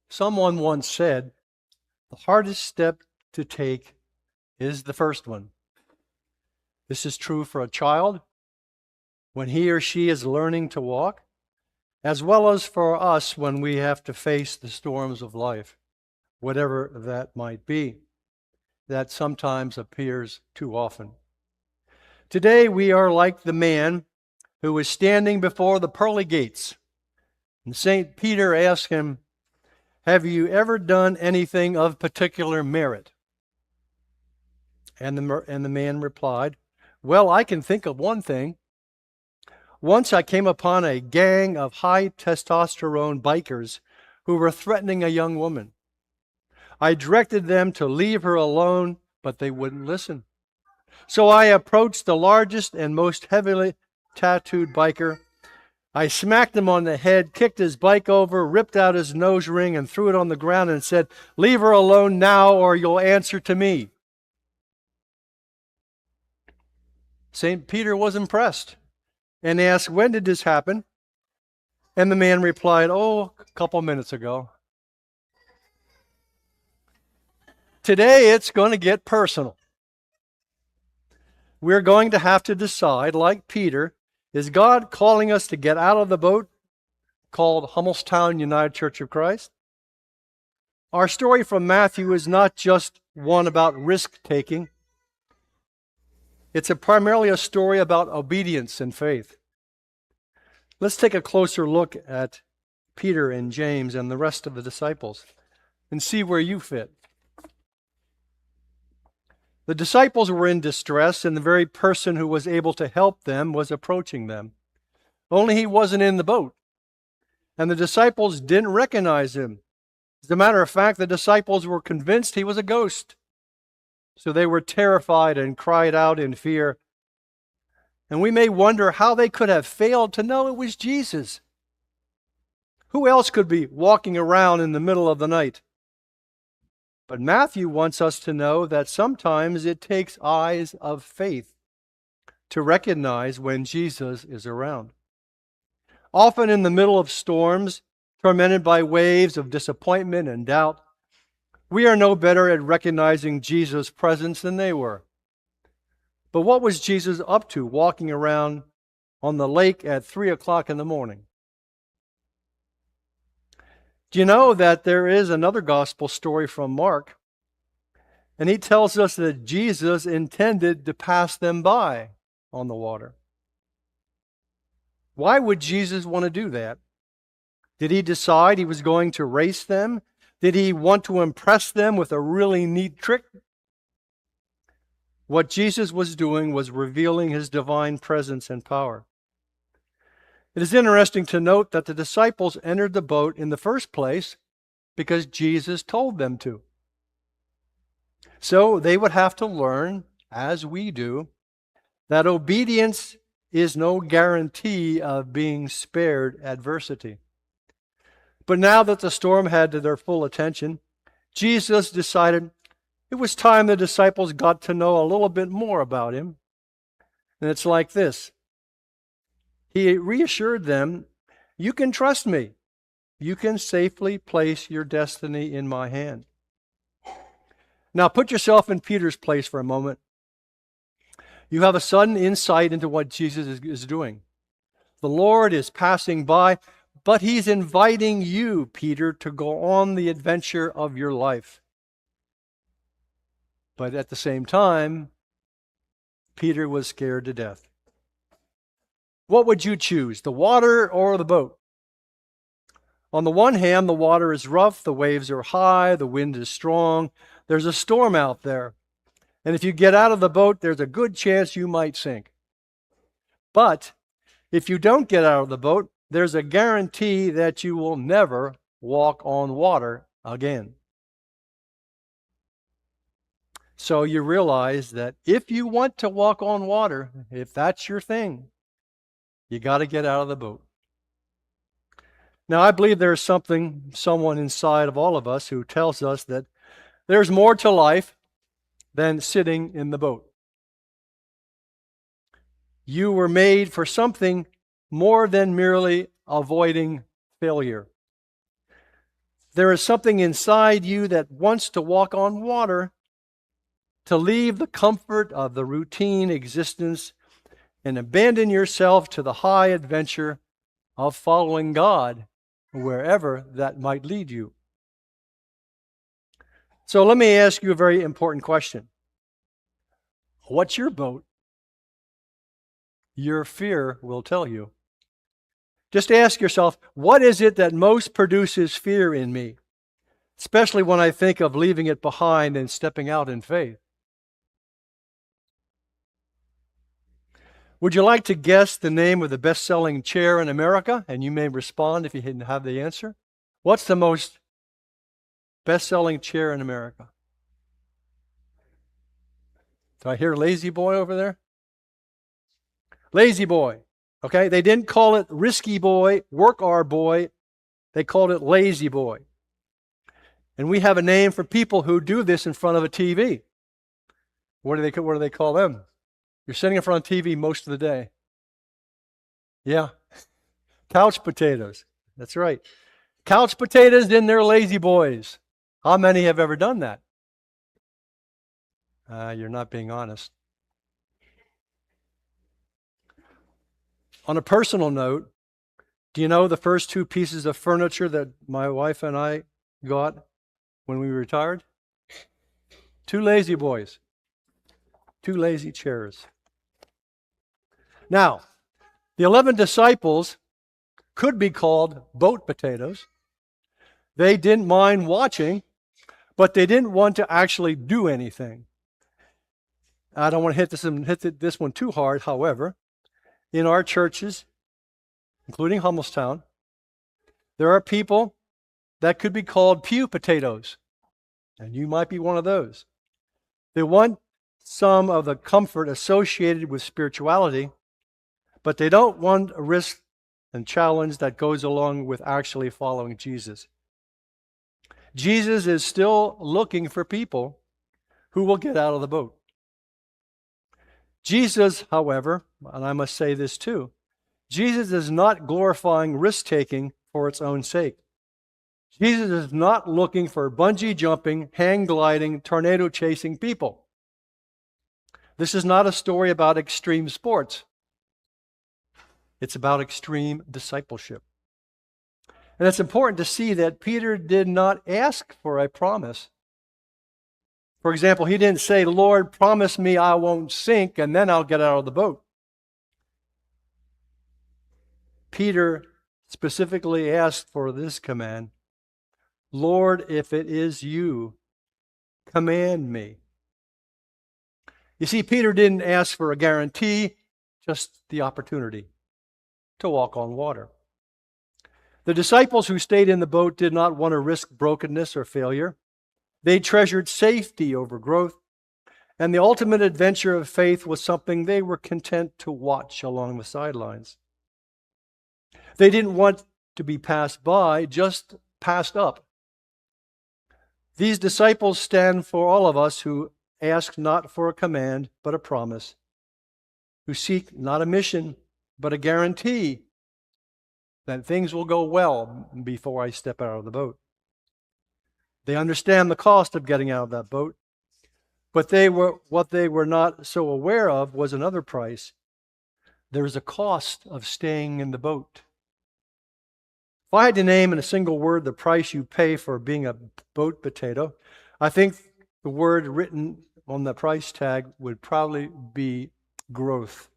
Someone once said, the hardest step to take is the first one. This is true for a child when he or she is learning to walk, as well as for us when we have to face the storms of life, whatever that might be, that sometimes appears too often. Today we are like the man who was standing before the pearly gates, and St. Peter asked him, "Have you ever done anything of particular merit?" And the man replied, "Well, I can think of one thing. Once I came upon a gang of high testosterone bikers who were threatening a young woman. I directed them to leave her alone, but they wouldn't listen. So I approached the largest and most heavily tattooed biker. I smacked him on the head, kicked his bike over, ripped out his nose ring, and threw it on the ground and said, 'Leave her alone now or you'll answer to me.'" St. Peter was impressed and asked, "When did this happen?" And the man replied, "Oh, a couple minutes ago." Today it's going to get personal. We're going to have to decide, like Peter, is God calling us to get out of the boat called Hummelstown United Church of Christ? Our story from Matthew is not just one about risk-taking. It's primarily a story about obedience and faith. Let's take a closer look at Peter and James and the rest of the disciples and see where you fit. The disciples were in distress, and the very person who was able to help them was approaching them. Only he wasn't in the boat, and the disciples didn't recognize him. As a matter of fact, the disciples were convinced he was a ghost. So they were terrified and cried out in fear. And we may wonder how they could have failed to know it was Jesus. Who else could be walking around in the middle of the night? But Matthew wants us to know that sometimes it takes eyes of faith to recognize when Jesus is around. Often in the middle of storms, tormented by waves of disappointment and doubt, we are no better at recognizing Jesus' presence than they were. But what was Jesus up to walking around on the lake at 3 o'clock in the morning? Do you know that there is another gospel story from Mark? And he tells us that Jesus intended to pass them by on the water. Why would Jesus want to do that? Did he decide he was going to race them? Did he want to impress them with a really neat trick? What Jesus was doing was revealing his divine presence and power. It is interesting to note that the disciples entered the boat in the first place because Jesus told them to. So they would have to learn, as we do, that obedience is no guarantee of being spared adversity. But now that the storm had their full attention, Jesus decided it was time the disciples got to know a little bit more about him. And it's like this. He reassured them, "You can trust me. You can safely place your destiny in my hand." Now put yourself in Peter's place for a moment. You have a sudden insight into what Jesus is doing. The Lord is passing by, but he's inviting you, Peter, to go on the adventure of your life. But at the same time, Peter was scared to death. What would you choose, the water or the boat? On the one hand, the water is rough, the waves are high, the wind is strong, there's a storm out there. And if you get out of the boat, there's a good chance you might sink. But if you don't get out of the boat, there's a guarantee that you will never walk on water again. So you realize that if you want to walk on water, if that's your thing, you got to get out of the boat. Now, I believe there's someone inside of all of us who tells us that there's more to life than sitting in the boat. You were made for something more than merely avoiding failure. There is something inside you that wants to walk on water, to leave the comfort of the routine existence and abandon yourself to the high adventure of following God wherever that might lead you. So let me ask you a very important question. What's your boat? Your fear will tell you. Just ask yourself, what is it that most produces fear in me? Especially when I think of leaving it behind and stepping out in faith. Would you like to guess the name of the best-selling chair in America? And you may respond if you didn't have the answer. What's the most best-selling chair in America? Do I hear Lazy Boy over there? Lazy Boy. Okay, they didn't call it Risky Boy, Work Our Boy. They called it Lazy Boy. And we have a name for people who do this in front of a TV. What do they call them? You're sitting in front of TV most of the day. Yeah. Couch potatoes. That's right. Couch potatoes in their lazy boys. How many have ever done that? You're not being honest. On a personal note, do you know the first two pieces of furniture that my wife and I got when we retired? Two lazy boys. Two lazy chairs. Now, the 11 disciples could be called boat potatoes. They didn't mind watching, but they didn't want to actually do anything. I don't want to hit this one too hard, however. In our churches, including Hummelstown, there are people that could be called pew potatoes, and you might be one of those. They want some of the comfort associated with spirituality, but they don't want a risk and challenge that goes along with actually following Jesus. Jesus is still looking for people who will get out of the boat. Jesus, however, and I must say this too, Jesus is not glorifying risk-taking for its own sake. Jesus is not looking for bungee jumping, hang gliding, tornado chasing people. This is not a story about extreme sports. It's about extreme discipleship. And it's important to see that Peter did not ask for a promise. For example, he didn't say, Lord, promise me I won't sink and then I'll get out of the boat. Peter specifically asked for this command, Lord, if it is you, command me. You see, Peter didn't ask for a guarantee, just the opportunity to walk on water. The disciples who stayed in the boat did not want to risk brokenness or failure. They treasured safety over growth, and the ultimate adventure of faith was something they were content to watch along the sidelines. They didn't want to be passed by, just passed up. These disciples stand for all of us who ask not for a command, but a promise, who seek not a mission, but a guarantee that things will go well before I step out of the boat. They understand the cost of getting out of that boat, but what they were not so aware of was another price. There is a cost of staying in the boat. If I had to name in a single word the price you pay for being a boat potato, I think the word written on the price tag would probably be growth.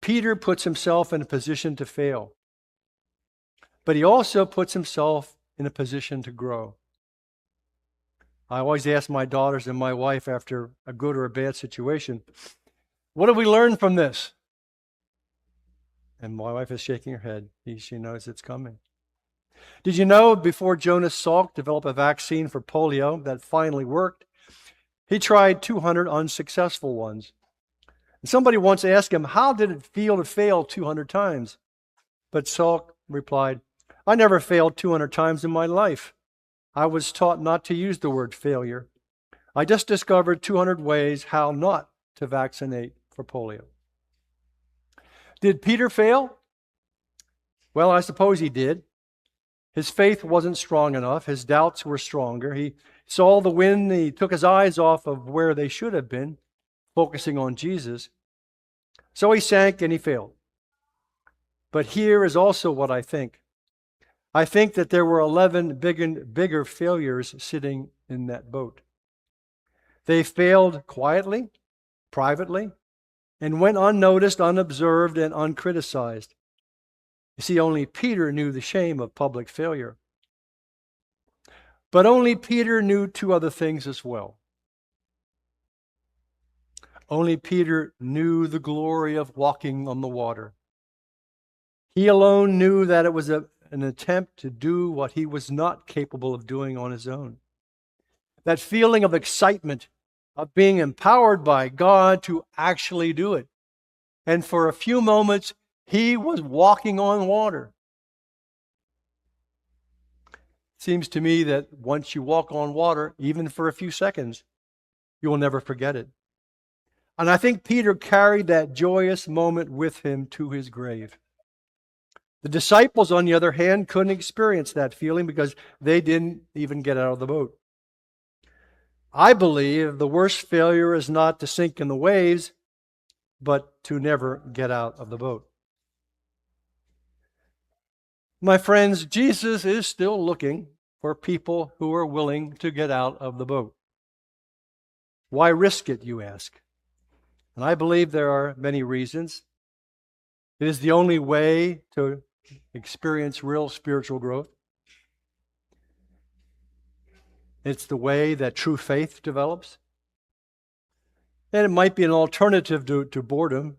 Peter puts himself in a position to fail, but he also puts himself in a position to grow. I always ask my daughters and my wife after a good or a bad situation, what have we learned from this? And my wife is shaking her head. She knows it's coming. Did you know before Jonas Salk developed a vaccine for polio that finally worked, He tried 200 unsuccessful ones. And somebody once asked him, how did it feel to fail 200 times? But Saul replied, I never failed 200 times in my life. I was taught not to use the word failure. I just discovered 200 ways how not to vaccinate for polio. Did Peter fail? Well, I suppose he did. His faith wasn't strong enough. His doubts were stronger. He saw the wind. He took his eyes off of where they should have been, focusing on Jesus. So he sank and he failed. But here is also what I think. I think that there were 11 bigger failures sitting in that boat. They failed quietly, privately, and went unnoticed, unobserved, and uncriticized. You see, only Peter knew the shame of public failure. But only Peter knew two other things as well. Only Peter knew the glory of walking on the water. He alone knew that it was an attempt to do what he was not capable of doing on his own. That feeling of excitement, of being empowered by God to actually do it. And for a few moments, he was walking on water. It seems to me that once you walk on water, even for a few seconds, you will never forget it. And I think Peter carried that joyous moment with him to his grave. The disciples, on the other hand, couldn't experience that feeling because they didn't even get out of the boat. I believe the worst failure is not to sink in the waves, but to never get out of the boat. My friends, Jesus is still looking for people who are willing to get out of the boat. Why risk it, you ask? And I believe there are many reasons. It is the only way to experience real spiritual growth. It's the way that true faith develops. And it might be an alternative to boredom,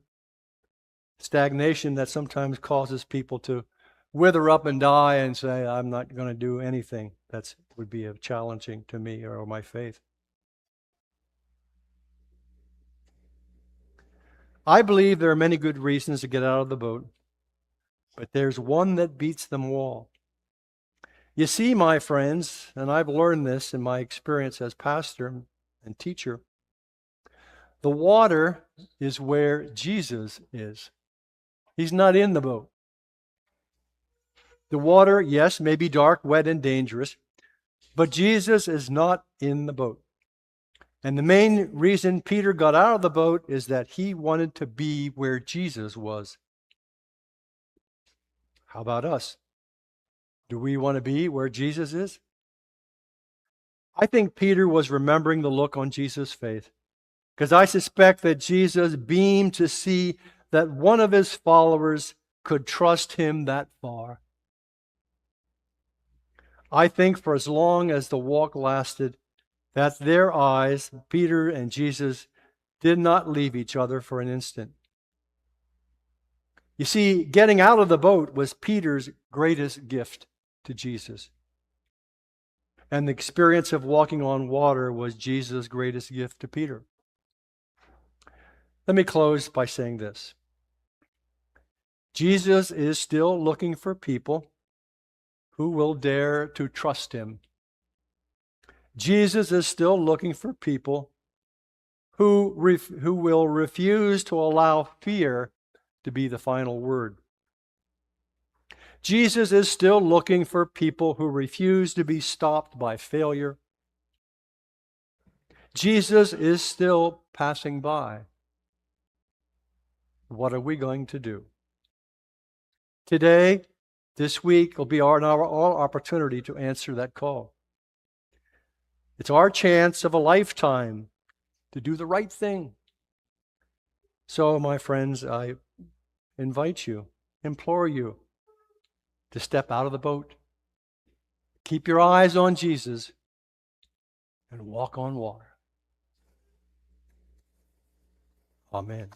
stagnation that sometimes causes people to wither up and die and say, I'm not going to do anything. That would be challenging to me or my faith. I believe there are many good reasons to get out of the boat, but there's one that beats them all. You see, my friends, and I've learned this in my experience as pastor and teacher, the water is where Jesus is. He's not in the boat. The water, yes, may be dark, wet, and dangerous, but Jesus is not in the boat. And the main reason Peter got out of the boat is that he wanted to be where Jesus was. How about us? Do we want to be where Jesus is? I think Peter was remembering the look on Jesus' face, because I suspect that Jesus beamed to see that one of his followers could trust him that far. I think for as long as the walk lasted, that their eyes, Peter and Jesus, did not leave each other for an instant. You see, getting out of the boat was Peter's greatest gift to Jesus. And the experience of walking on water was Jesus' greatest gift to Peter. Let me close by saying this. Jesus is still looking for people who will dare to trust him. Jesus is still looking for people who will refuse to allow fear to be the final word. Jesus is still looking for people who refuse to be stopped by failure. Jesus is still passing by. What are we going to do? Today, this week, will be our opportunity to answer that call. It's our chance of a lifetime to do the right thing. So, my friends, I invite you, implore you, to step out of the boat. Keep your eyes on Jesus and walk on water. Amen.